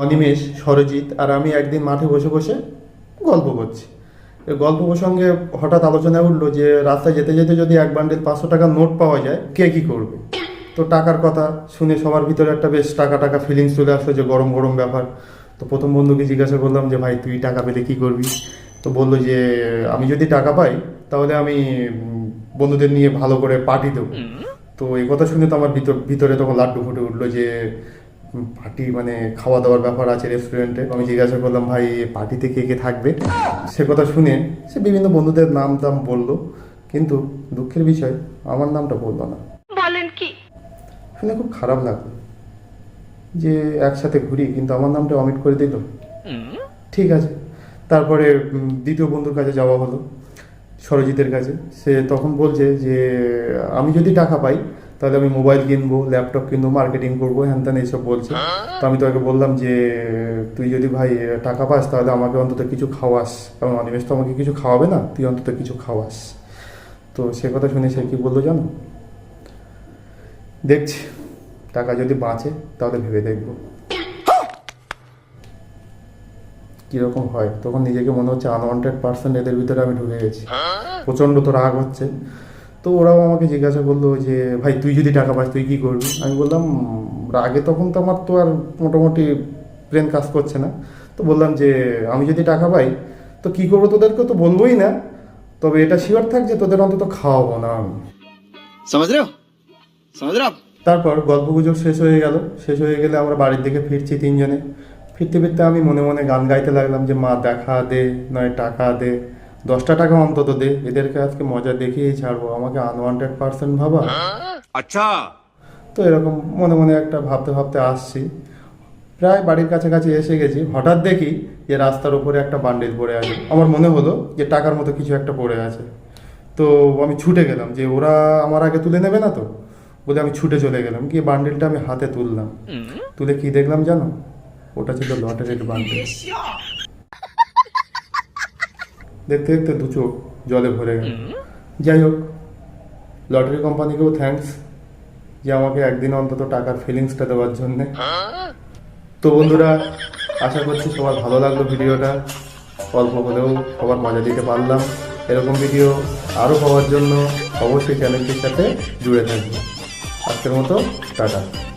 অনিমেষ, সরজিৎ আর আমি একদিন মাঠে বসে বসে গল্প করছি। এই গল্প প্রসঙ্গে হঠাৎ আলোচনায় উঠলো যে রাস্তায় যেতে যেতে যদি এক বান্ডিল 500 টাকার নোট পাওয়া যায়, কে কি করবে। তো টাকার কথা শুনে সবার ভিতরে একটা বেশ টাকা টাকা ফিলিংস চলে আসলো, যে গরম গরম ব্যাপার। তো প্রথম বন্ধুকে জিজ্ঞাসা করলাম যে ভাই তুই টাকা পেলে কি করবি। তো বললো যে আমি যদি টাকা পাই তাহলে আমি বন্ধুদের নিয়ে ভালো করে পার্টি দেবো। তো এই কথা শুনে তো আমার ভিতরে তখন লাড্ডু ফুটে উঠলো যে পার্টি মানে খাওয়া দাওয়ার ব্যাপার আছে রেস্টুরেন্টে। আমি জিজ্ঞাসা করলাম ভাই পার্টিতে কে কে থাকবে। সে কথা শুনে সে বিভিন্ন বন্ধুদের নাম টাম বললো, কিন্তু দুঃখের বিষয় আমার নামটা বললো না। বলেন কি? শুনে খুব খারাপ লাগলো যে একসাথে ঘুরি কিন্তু আমার নামটা অমিট করে দিল। ঠিক আছে, তারপরে দ্বিতীয় বন্ধুর কাছে যাওয়া হলো, সরজিতের কাছে। সে তখন বলছে যে আমি যদি টাকা পাই তাহলে আমি মোবাইল কিনবো, ল্যাপটপ কিনবো, মার্কেটিং করবো, হ্যান ত্যান এইসব বলছে। তো আমি তোকে বললাম যে তুই যদি ভাই টাকা পাস তাহলে আমাকে অন্তত কিছু খাওয়াস, কারণ অনিমেষ তো আমাকে কিছু খাওয়াবে না, তুই অন্তত কিছু খাওয়াস। তো সে কথা শুনে সে কি বললো জানো, দেখছি টাকা যদি বাঁচে তাহলে ভেবে দেখবো কীরকম হয়। তখন নিজেকে মনে হচ্ছে আনওয়ান্টেড পার্সন এদের ভিতরে আমি ঢুকে গেছি। প্রচণ্ড তো রাগ হচ্ছে। তো ওরাও আমাকে জিজ্ঞাসা করলো যে ভাই তুই যদি টাকা পাস তুই কী করবি। আমি বললাম রাগে তখন তো আমার তো আর মোটামুটি ব্রেন কাজ করছে না। তো বললাম যে আমি যদি টাকা পাই তো কী করবো তোদেরকে তো বলবোই না, তবে এটা শিওর থাক যে তোদের অন্তত খাওয়াবো না আমি। তারপর গল্পগুজব শেষ হয়ে গেল। শেষ হয়ে গেলে আমরা বাড়ির দিকে ফিরছি তিনজনে। ফিরতে ফিরতে আমি মনে মনে গান গাইতে লাগলাম যে মা দেখা দে, নয় টাকা দে, 10টা টাকা অন্তত দে, এদেরকে আজকে মজা দেখিয়েই ছাড়বো, আমাকে আনওয়ান্টেড পার্সন ভাবা। अच्छा। তো এরকম মনে মনে একটা ভাবতে ভাবতে আসছি, প্রায় বাড়ির কাছাকাছি এসে গেছি। হঠাৎ দেখি যে রাস্তার উপরে একটা বান্ডিল পড়ে আছে। আমার মনে হলো যে টাকার মতো কিছু একটা পড়ে আছে। তো আমি ছুটে গেলাম যে ওরা আমার আগে তুলে নেবে না তো, বলে আমি ছুটে চলে গেলাম, গিয়ে বান্ডিলটা আমি হাতে তুললাম। তুলে কি দেখলাম জানো, ওটা ছিল লটারির বান্ডিল। দেখতে দেখতে দু চোখ জলে ভরে গেল। যাই হোক, লটারি কোম্পানিকেও থ্যাঙ্কস যে আমাকে একদিন অন্তত টাকার ফিলিংসটা দেওয়ার জন্যে। তো বন্ধুরা, আশা করছি সবার ভালো লাগলো ভিডিওটা। অল্প হলেও সবার মজা দিতে পারলাম। এরকম ভিডিও আরও পাওয়ার জন্য অবশ্যই চ্যানেলটির সাথে জুড়ে থাকবে। আজকের মতো টাটা।